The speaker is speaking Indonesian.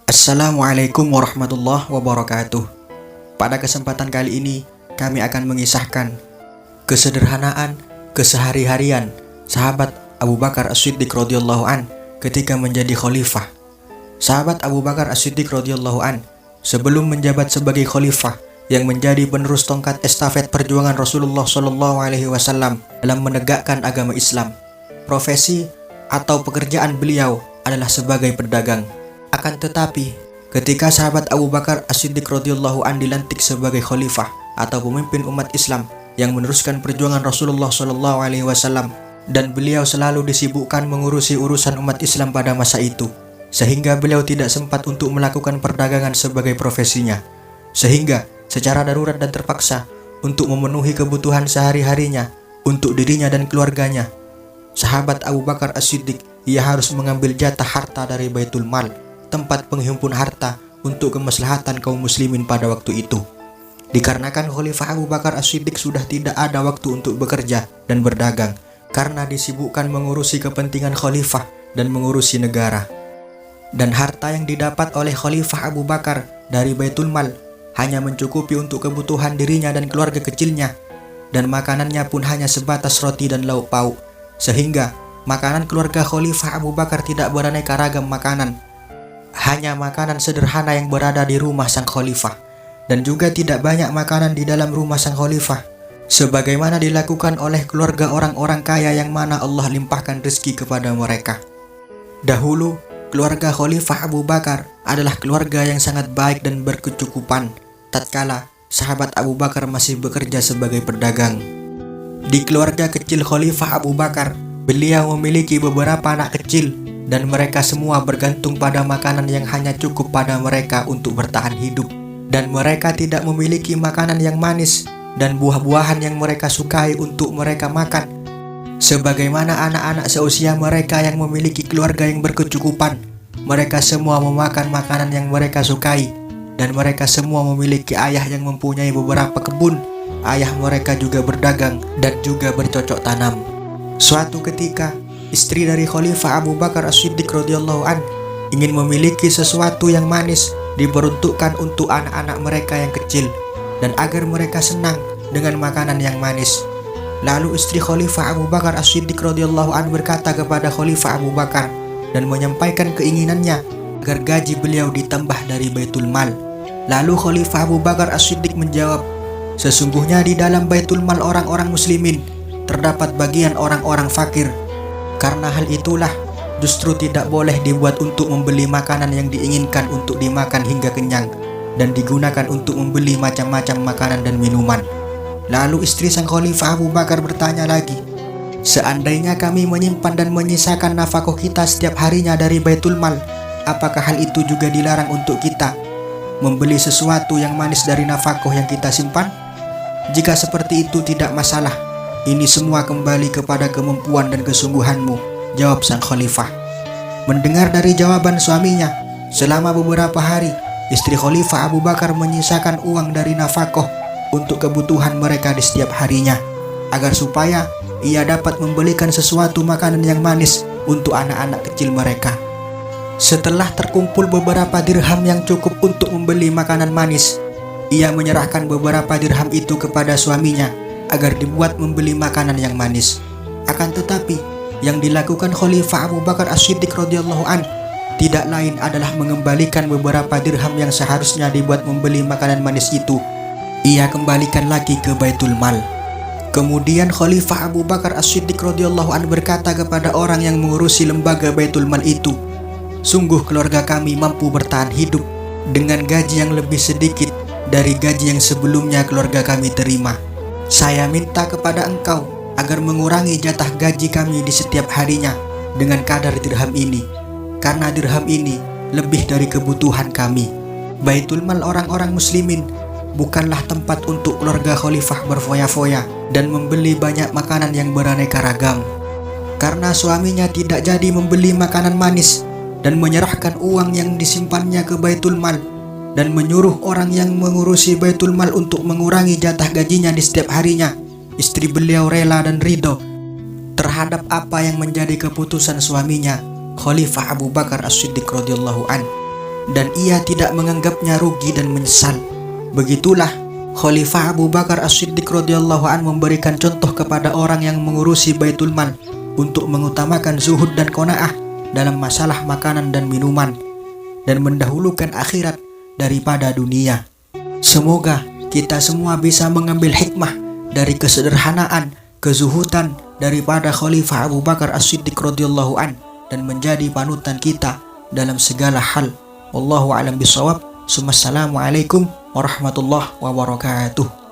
Assalamualaikum warahmatullahi wabarakatuh. Pada kesempatan kali ini, kami akan mengisahkan kesederhanaan kesehari-harian sahabat Abu Bakar As-Siddiq radhiyallahu an ketika menjadi khalifah. Sahabat Abu Bakar As-Siddiq radhiyallahu an sebelum menjabat sebagai khalifah yang menjadi penerus tongkat estafet perjuangan Rasulullah Shallallahu Alaihi Wasallam dalam menegakkan agama Islam, profesi atau pekerjaan beliau adalah sebagai pedagang. Akan tetapi, ketika sahabat Abu Bakar As-Siddiq radhiyallahu an dilantik sebagai khalifah atau pemimpin umat Islam yang meneruskan perjuangan Rasulullah Shallallahu Alaihi Wasallam, dan beliau selalu disibukkan mengurusi urusan umat Islam pada masa itu, sehingga beliau tidak sempat untuk melakukan perdagangan sebagai profesinya, sehingga secara darurat dan terpaksa untuk memenuhi kebutuhan sehari-harinya untuk dirinya dan keluarganya, sahabat Abu Bakar As-Siddiq ia harus mengambil jatah harta dari Baitul Mal, tempat penghimpun harta untuk kemaslahatan kaum muslimin pada waktu itu. Dikarenakan Khalifah Abu Bakar As-Siddiq sudah tidak ada waktu untuk bekerja dan berdagang karena disibukkan mengurusi kepentingan khalifah dan mengurusi negara. Dan harta yang didapat oleh Khalifah Abu Bakar dari Baitul Mal hanya mencukupi untuk kebutuhan dirinya dan keluarga kecilnya, dan makanannya pun hanya sebatas roti dan lauk pauk, sehingga makanan keluarga Khalifah Abu Bakar tidak beraneka ragam makanan, hanya makanan sederhana yang berada di rumah sang khalifah, dan juga tidak banyak makanan di dalam rumah sang khalifah, sebagaimana dilakukan oleh keluarga orang-orang kaya yang mana Allah limpahkan rezeki kepada mereka. Dahulu, keluarga Khalifah Abu Bakar adalah keluarga yang sangat baik dan berkecukupan, tatkala sahabat Abu Bakar masih bekerja sebagai pedagang. Di keluarga kecil Khalifah Abu Bakar, beliau memiliki beberapa anak kecil, dan mereka semua bergantung pada makanan yang hanya cukup pada mereka untuk bertahan hidup, dan mereka tidak memiliki makanan yang manis dan buah-buahan yang mereka sukai untuk mereka makan, sebagaimana anak-anak seusia mereka yang memiliki keluarga yang berkecukupan. Mereka semua memakan makanan yang mereka sukai, dan mereka semua memiliki ayah yang mempunyai beberapa kebun. Ayah mereka juga berdagang dan juga bercocok tanam. Suatu ketika, istri dari Khalifah Abu Bakar As-Siddiq radhiyallahu an ingin memiliki sesuatu yang manis diperuntukkan untuk anak-anak mereka yang kecil, dan agar mereka senang dengan makanan yang manis. Lalu istri Khalifah Abu Bakar As-Siddiq radhiyallahu an berkata kepada Khalifah Abu Bakar dan menyampaikan keinginannya agar gaji beliau ditambah dari Baitul Mal. Lalu Khalifah Abu Bakar As-Siddiq menjawab, sesungguhnya di dalam Baitul Mal orang-orang muslimin terdapat bagian orang-orang fakir. Karena hal itulah justru tidak boleh dibuat untuk membeli makanan yang diinginkan untuk dimakan hingga kenyang, dan digunakan untuk membeli macam-macam makanan dan minuman. Lalu istri sang Khalifah Abu Bakar bertanya lagi, seandainya kami menyimpan dan menyisakan nafkah kita setiap harinya dari Baitul Mal, apakah hal itu juga dilarang untuk kita membeli sesuatu yang manis dari nafkah yang kita simpan? Jika seperti itu tidak masalah. Ini semua kembali kepada kemampuan dan kesungguhanmu, jawab sang khalifah. Mendengar dari jawaban suaminya, selama beberapa hari, istri Khalifah Abu Bakar menyisakan uang dari nafkah untuk kebutuhan mereka di setiap harinya, agar supaya ia dapat membelikan sesuatu makanan yang manis untuk anak-anak kecil mereka. Setelah terkumpul beberapa dirham yang cukup untuk membeli makanan manis, ia menyerahkan beberapa dirham itu kepada suaminya agar dibuat membeli makanan yang manis. Akan tetapi, yang dilakukan Khalifah Abu Bakar As-Siddiq radhiyallahu an tidak lain adalah mengembalikan beberapa dirham yang seharusnya dibuat membeli makanan manis itu. Ia kembalikan lagi ke Baitul Mal. Kemudian Khalifah Abu Bakar As-Siddiq radhiyallahu an berkata kepada orang yang mengurusi lembaga Baitul Mal itu, sungguh keluarga kami mampu bertahan hidup dengan gaji yang lebih sedikit dari gaji yang sebelumnya keluarga kami terima. Saya minta kepada engkau agar mengurangi jatah gaji kami di setiap harinya dengan kadar dirham ini, karena dirham ini lebih dari kebutuhan kami. Baitul Mal orang-orang muslimin bukanlah tempat untuk keluarga khalifah berfoya-foya dan membeli banyak makanan yang beraneka ragam. Karena suaminya tidak jadi membeli makanan manis dan menyerahkan uang yang disimpannya ke Baitul Mal, dan menyuruh orang yang mengurusi Baitul Mal untuk mengurangi jatah gajinya di setiap harinya, istri beliau rela dan ridho terhadap apa yang menjadi keputusan suaminya, Khalifah Abu Bakar As-Siddiq radhiyallahu an. dan ia tidak menganggapnya rugi dan menyesal. Begitulah Khalifah Abu Bakar As-Siddiq radhiyallahu an memberikan contoh kepada orang yang mengurusi Baitul Mal untuk mengutamakan zuhud dan qanaah dalam masalah makanan dan minuman, dan mendahulukan akhirat daripada dunia. Semoga kita semua bisa mengambil hikmah dari kesederhanaan, kezuhudan daripada Khalifah Abu Bakar As-Siddiq radhiyallahu an dan menjadi panutan kita dalam segala hal. Wallahu a'lam bishawab. Assalamualaikum warahmatullahi wabarakatuh.